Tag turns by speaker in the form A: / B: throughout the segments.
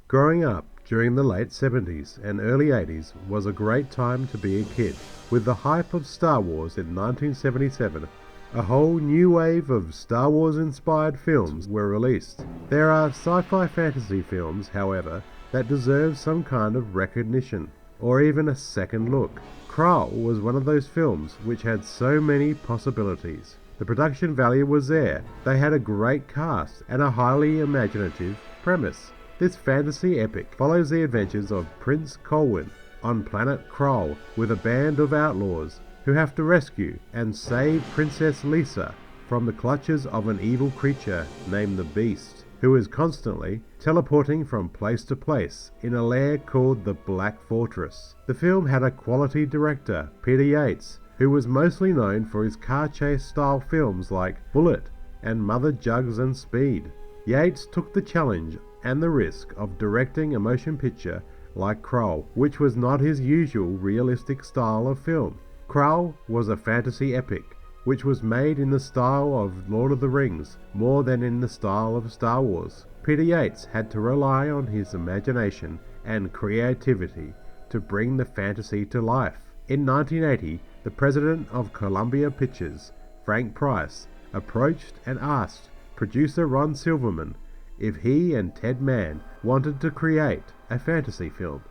A: Growing up during the late 70s and early 80s was a great time to be a kid. With the hype of Star Wars in 1977, a whole new wave of Star Wars-inspired films were released. There are sci-fi fantasy films, however, that deserve some kind of recognition, or even a second look. Krull was one of those films which had so many possibilities. The production value was there, they had a great cast and a highly imaginative premise. This fantasy epic follows the adventures of Prince Colwyn on planet Krull with a band of outlaws who have to rescue and save Princess Lisa from the clutches of an evil creature named the Beast, who is constantly teleporting from place to place in a lair called the Black Fortress. The film had a quality director, Peter Yates, who was mostly known for his car chase style films like Bullitt and Mother Jugs and Speed. Yates took the challenge and the risk of directing a motion picture like Krull, which was not his usual realistic style of film. Krull was a fantasy epic, which was made in the style of Lord of the Rings more than in the style of Star Wars. Peter Yates had to rely on his imagination and creativity to bring the fantasy to life. In 1980, the president of Columbia Pictures, Frank Price, approached and asked producer Ron Silverman if he and Ted Mann wanted to create a fantasy film.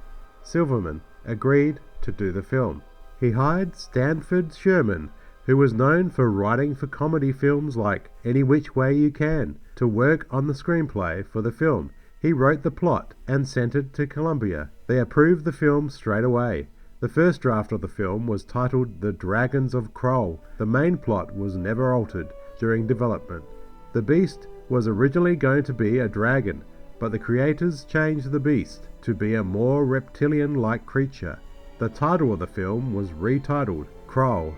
A: Silverman agreed to do the film. He hired Stanford Sherman, who was known for writing for comedy films like Any Which Way You Can, to work on the screenplay for the film. He wrote the plot and sent it to Columbia. They approved the film straight away. The first draft of the film was titled The Dragons of Krull. The main plot was never altered during development. The Beast was originally going to be a dragon, but the creators changed the Beast to be a more reptilian-like creature. The title of the film was retitled Krull.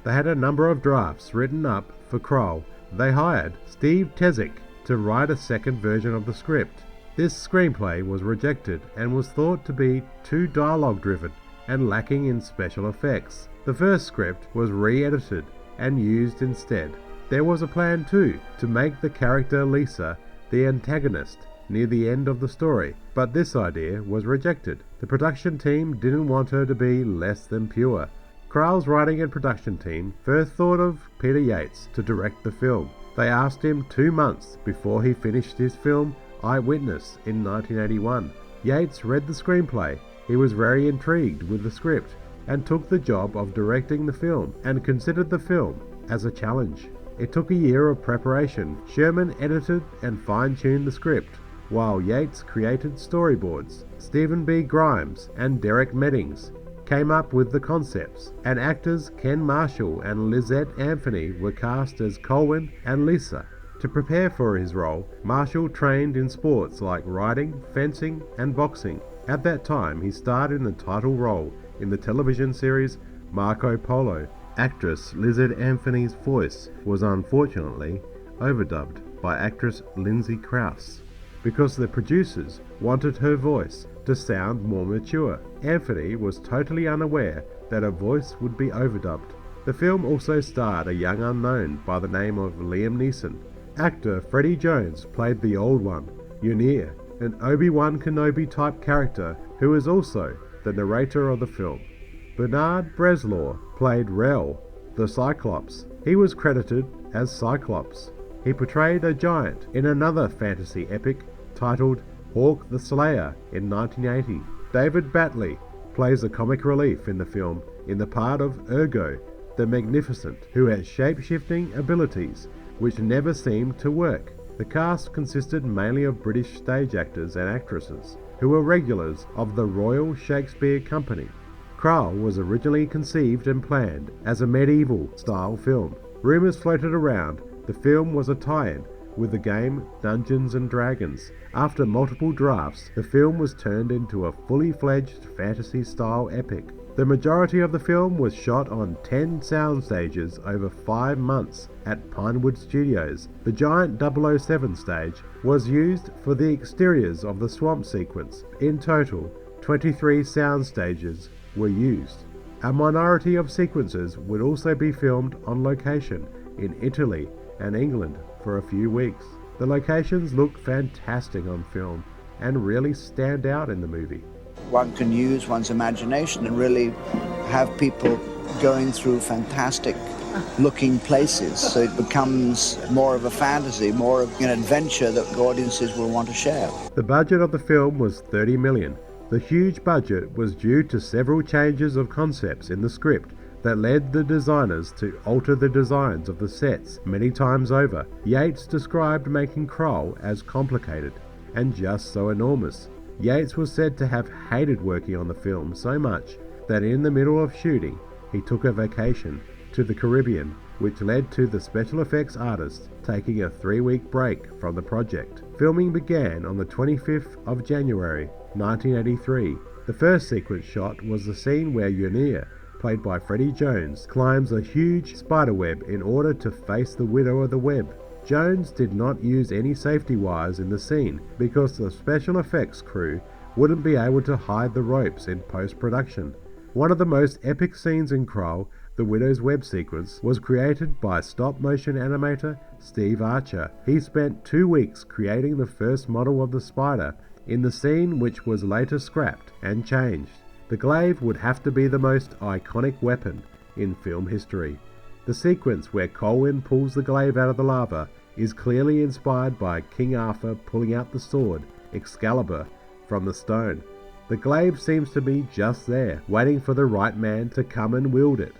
A: They had a number of drafts written up for Krull. They hired Steve Tezik to write a second version of the script. This screenplay was rejected and was thought to be too dialogue-driven and lacking in special effects. The first script was re-edited and used instead. There was a plan too to make the character Lisa the antagonist near the end of the story, but this idea was rejected. The production team didn't want her to be less than pure. Krull's writing and production team first thought of Peter Yates to direct the film. They asked him 2 months before he finished his film Eyewitness in 1981. Yates read the screenplay. He was very intrigued with the script and took the job of directing the film and considered the film as a challenge. It took a year of preparation. Sherman edited and fine-tuned the script, while Yates created storyboards. Stephen B. Grimes and Derek Meddings came up with the concepts, and actors Ken Marshall and Lizette Anthony were cast as Colwyn and Lisa. To prepare for his role, Marshall trained in sports like riding, fencing, and boxing. At that time, he starred in the title role in the television series Marco Polo. Actress Lizette Anthony's voice was unfortunately overdubbed by actress Lindsay Krause because the producers wanted her voice to sound more mature. Anthony was totally unaware that her voice would be overdubbed. The film also starred a young unknown by the name of Liam Neeson. Actor Freddie Jones played the Old One, Ynir, an Obi-Wan Kenobi type character who is also the narrator of the film. Bernard Breslaw played Rel, the Cyclops. He was credited as Cyclops. He portrayed a giant in another fantasy epic titled Hawk the Slayer in 1980. David Batley plays the comic relief in the film in the part of Ergo, the Magnificent, who has shape-shifting abilities which never seemed to work. The cast consisted mainly of British stage actors and actresses who were regulars of the Royal Shakespeare Company. Krull was originally conceived and planned as a medieval-style film. Rumours floated around the film was a tie-in with the game Dungeons & Dragons. After multiple drafts, the film was turned into a fully-fledged fantasy-style epic. The majority of the film was shot on 10 sound stages over 5 months at Pinewood Studios. The giant 007 stage was used for the exteriors of the swamp sequence. In total, 23 sound stages were used. A minority of sequences would also be filmed on location in Italy and England for a few weeks. The locations look fantastic on film. and really stand out in the movie.
B: One can use one's imagination and really have people going through fantastic looking places, so it becomes more of a fantasy, more of an adventure that audiences will want to share.
A: The budget of the film was $30 million. The huge budget was due to several changes of concepts in the script that led the designers to alter the designs of the sets many times over. Yates described making Krull as complicated and just so enormous. Yates was said to have hated working on the film so much that in the middle of shooting he took a vacation to the Caribbean, which led to the special effects artist taking a 3-week break from the project. Filming began on the 25th of January 1983. The first sequence shot was the scene where Ynir, played by Freddie Jones, climbs a huge spiderweb in order to face the widow of the web. Jones did not use any safety wires in the scene because the special effects crew wouldn't be able to hide the ropes in post-production. One of the most epic scenes in Krull, the widow's web sequence, was created by stop-motion animator Steve Archer. He spent 2 weeks creating the first model of the spider in the scene, which was later scrapped and changed. The glaive would have to be the most iconic weapon in film history. The sequence where Colwyn pulls the glaive out of the lava is clearly inspired by King Arthur pulling out the sword, Excalibur, from the stone. The glaive seems to be just there, waiting for the right man to come and wield it.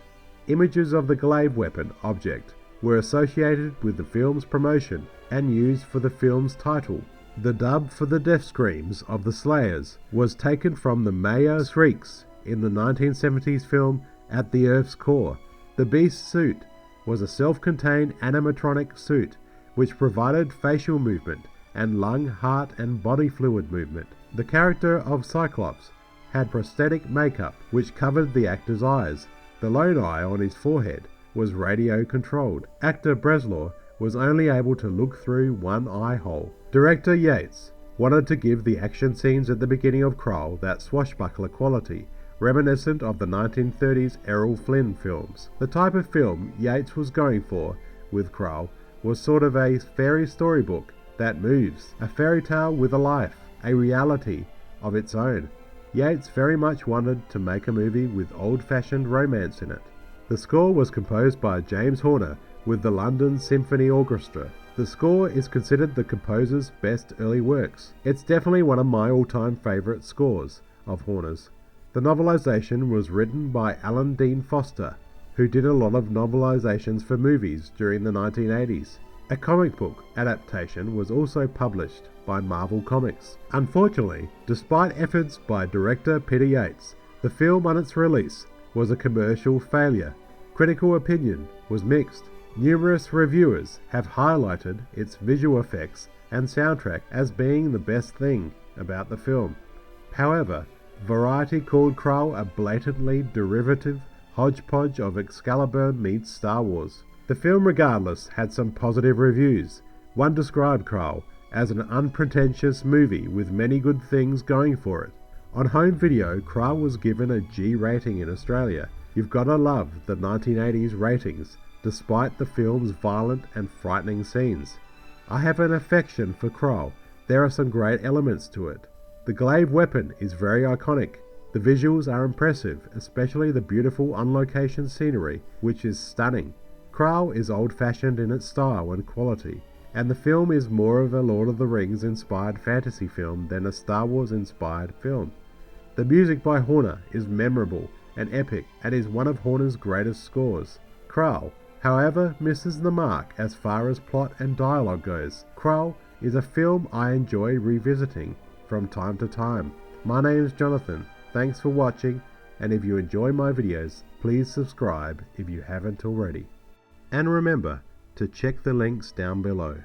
A: Images of the glaive weapon object were associated with the film's promotion and used for the film's title. The dub for the death screams of the Slayers was taken from the Maya shrieks in the 1970s film At the Earth's Core. The Beast's suit was a self-contained animatronic suit which provided facial movement and lung, heart and body fluid movement. The character of Cyclops had prosthetic makeup which covered the actor's eyes. The lone eye on his forehead was radio controlled. Actor Breslaw was only able to look through one eye hole. Director Yates wanted to give the action scenes at the beginning of Krull that swashbuckler quality, reminiscent of the 1930s Errol Flynn films. The type of film Yates was going for with Krull was sort of a fairy storybook that moves, a fairy tale with a life, a reality of its own. Yates very much wanted to make a movie with old-fashioned romance in it. The score was composed by James Horner with the London Symphony Orchestra. The score is considered the composer's best early works. It's definitely one of my all-time favourite scores of Horner's. The novelization was written by Alan Dean Foster, who did a lot of novelizations for movies during the 1980s. A comic book adaptation was also published by Marvel Comics. Unfortunately, despite efforts by director Peter Yates, the film on its release was a commercial failure. Critical opinion was mixed. Numerous reviewers have highlighted its visual effects and soundtrack as being the best thing about the film. However, Variety called Krull a blatantly derivative hodgepodge of Excalibur meets Star Wars. The film regardless had some positive reviews. One described Krull as an unpretentious movie with many good things going for it. On home video, Krull was given a G rating in Australia. You've gotta love the 1980s ratings, despite the film's violent and frightening scenes. I have an affection for Krull. There are some great elements to it. The glaive weapon is very iconic. The visuals are impressive, especially the beautiful on-location scenery, which is stunning. Krull is old-fashioned in its style and quality, and the film is more of a Lord of the Rings-inspired fantasy film than a Star Wars-inspired film. The music by Horner is memorable and epic and is one of Horner's greatest scores. Krull, however, misses the mark as far as plot and dialogue goes. Krull is a film I enjoy revisiting from time to time. My name is Jonathan. Thanks for watching, and if you enjoy my videos, please subscribe if you haven't already. And remember to check the links down below.